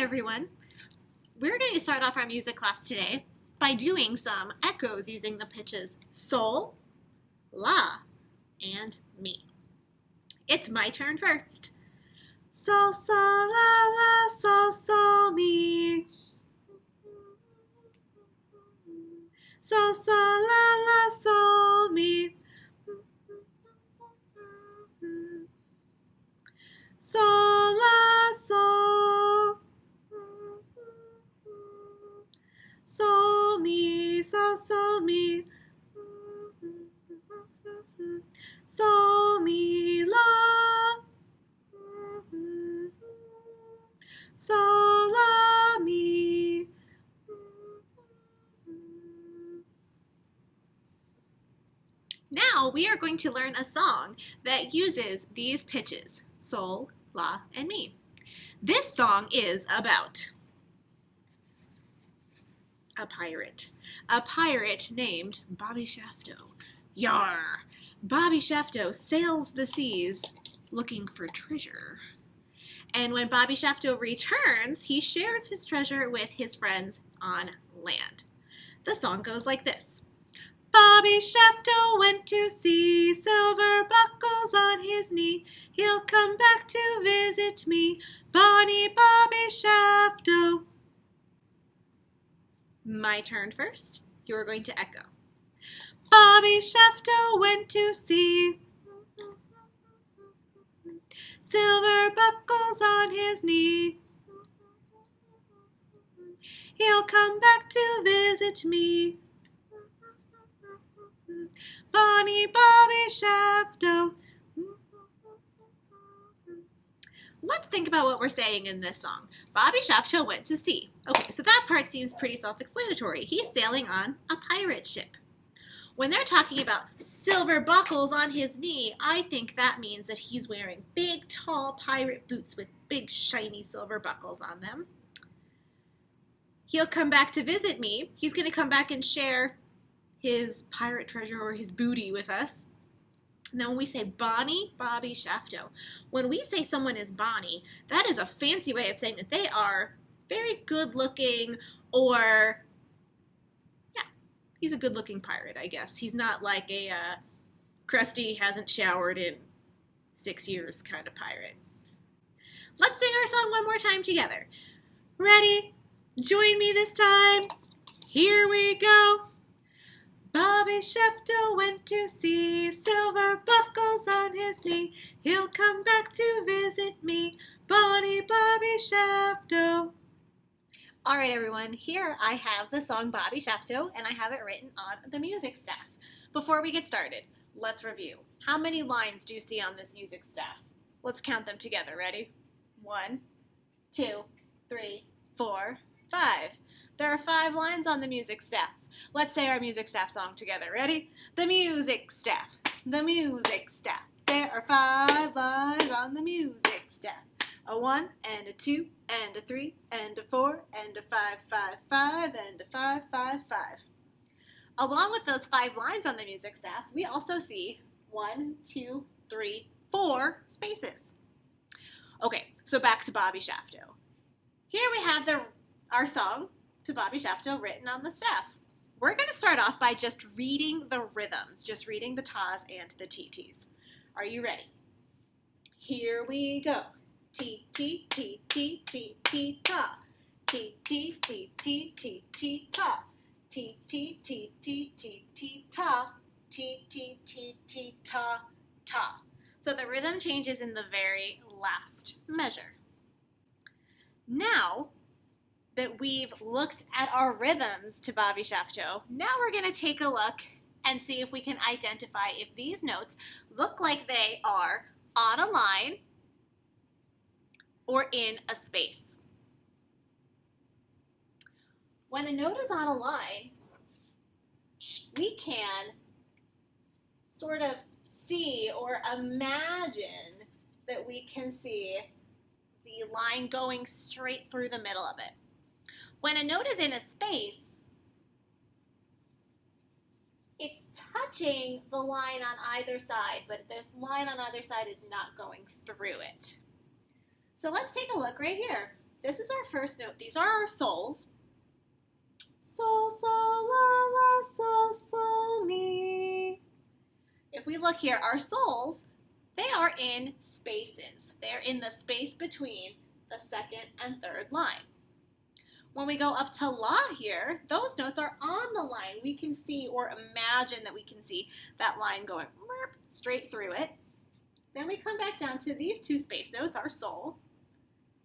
everyone. We're going to start off our music class today by doing some echoes using the pitches sol, la, and mi. It's my turn first. Sol, sol, la, la, sol, sol, mi. Sol, sol, la, la, sol, mi. Sol, la, sol. Sol, mi, sol, sol, mi. Sol, mi, la. Sol, la, mi. Now we are going to learn a song that uses these pitches, sol, la, and mi. This song is about a pirate named Bobby Shafto. Yar! Bobby Shafto sails the seas looking for treasure. And when Bobby Shafto returns, he shares his treasure with his friends on land. The song goes like this. Bobby Shafto went to sea, silver buckles on his knee. He'll come back to visit me, Bonnie Bobby Shafto. My turn first. You're going to echo. Bobby Shafto went to sea, silver buckles on his knee. He'll come back to visit me, Bonnie Bobby Shafto. Let's think about what we're saying in this song. Bobby Shafto went to sea. Okay, so that part seems pretty self-explanatory. He's sailing on a pirate ship. When they're talking about silver buckles on his knee, I think that means that he's wearing big, tall pirate boots with big, shiny silver buckles on them. He'll come back to visit me. He's going to come back and share his pirate treasure or his booty with us. Now, when we say Bonnie Bobby Shafto, when we say someone is Bonnie, that is a fancy way of saying that they are very good-looking or, yeah, he's a good-looking pirate, I guess. He's not like a crusty, hasn't showered in 6 years kind of pirate. Let's sing our song one more time together. Ready? Join me this time. Here we go. Bobby Shafto went to sea, silver buckles on his knee. He'll come back to visit me, Bonnie Bobby Shafto. All right, everyone, here I have the song Bobby Shafto, and I have it written on the music staff. Before we get started, let's review. How many lines do you see on this music staff? Let's count them together. Ready? 1, 2, 3, 4, 5. There are 5 lines on the music staff. Let's say our music staff song together. Ready? The music staff. The music staff. There are 5 lines on the music staff. A 1 and a 2 and a 3 and a 4 and a 5, 5, 5 and a 5, 5, 5. Along with those 5 lines on the music staff, we also see 1, 2, 3, 4 spaces. Okay, so back to Bobby Shafto. Here we have our song to Bobby Shafto written on the staff. We're going to start off by just reading the rhythms, just reading the tas and the TTs. Are you ready? Here we go. T, T, T, T, T, T, ta. T, T, T, T, T, T, ta. T, T, T, T, T, T, ta. T, T, T, T, ta, ta. So the rhythm changes in the very last measure. Now that we've looked at our rhythms to Bobby Shafto, now we're going to take a look and see if we can identify if these notes look like they are on a line or in a space. When a note is on a line, we can sort of see or imagine that we can see the line going straight through the middle of it. When a note is in a space, it's touching the line on either side, but this line on either side is not going through it. So let's take a look right here. This is our first note. These are our sols. Sol, sol, la, la, sol, sol, mi. If we look here, our sols, they are in spaces. They're in the space between the second and third line. When we go up to la here, those notes are on the line. We can see or imagine that we can see that line going straight through it. Then we come back down to these two space notes, our sol.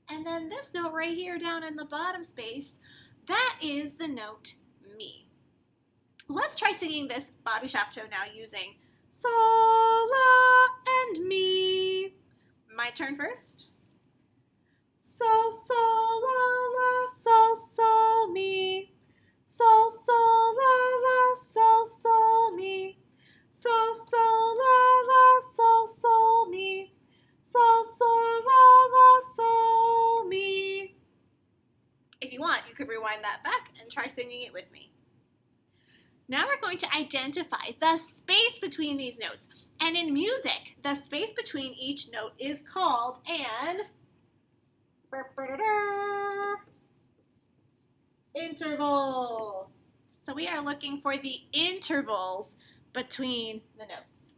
And then this note right here down in the bottom space, that is the note mi. Let's try singing this Bobby Shafto now using sol, la, and mi. My turn first. Sol, sol, la, la, sol, sol, mi. Sol, sol, la, la, sol, sol, mi. Sol, sol, la, la, sol, sol, mi. Sol, sol, la, la, sol, mi. If you want, you could rewind that back and try singing it with me. Now we're going to identify the space between these notes. And in music, the space between each note is called an interval. So we are looking for the intervals between the notes.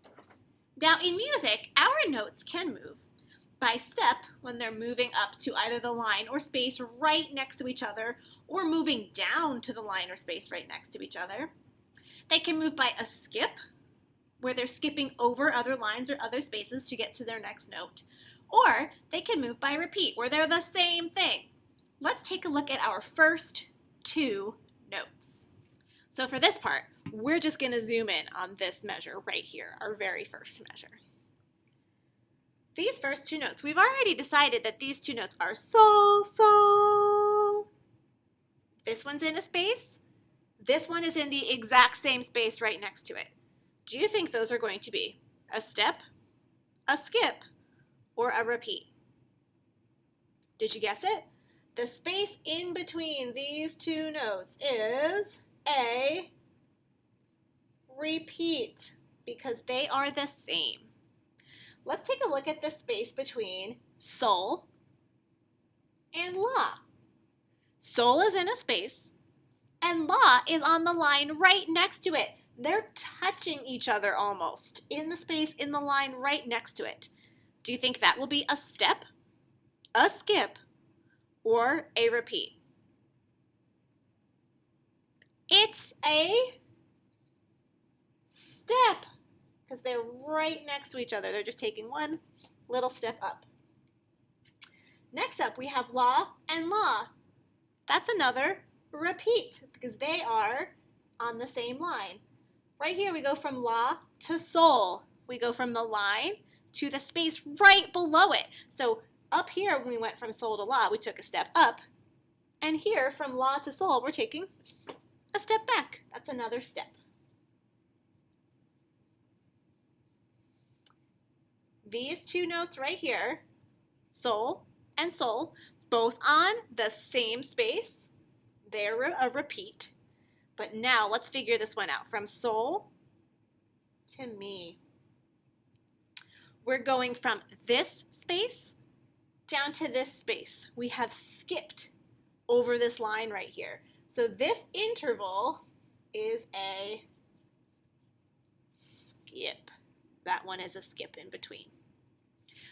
Now in music, our notes can move by step when they're moving up to either the line or space right next to each other, or moving down to the line or space right next to each other. They can move by a skip, where they're skipping over other lines or other spaces to get to their next note. Or they can move by repeat, where they're the same thing. Let's take a look at our first two notes. So for this part, we're just going to zoom in on this measure right here, our very first measure. These first two notes, we've already decided that these two notes are sol, sol. This one's in a space. This one is in the exact same space right next to it. Do you think those are going to be a step, a skip, or a repeat? Did you guess it? The space in between these two notes is a repeat because they are the same. Let's take a look at the space between sol and la. Sol is in a space and la is on the line right next to it. They're touching each other almost in the space in the line right next to it. Do you think that will be a step, a skip, or a repeat? It's a step because they're right next to each other. They're just taking one little step up. Next up, we have la and la. That's another repeat because they are on the same line. Right here, we go from la to sol. We go from the line to the space right below it. So up here, when we went from sol to la, we took a step up. And here, from la to sol, we're taking a step back. That's another step. These two notes right here, sol and sol, both on the same space. They're a repeat. But now let's figure this one out. From sol to mi. We're going from this space down to this space. We have skipped over this line right here. So this interval is a skip. That one is a skip in between.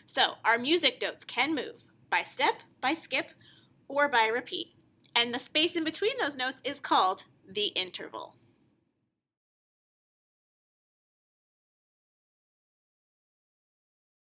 So our music notes can move by step, by skip, or by repeat. And the space in between those notes is called the interval.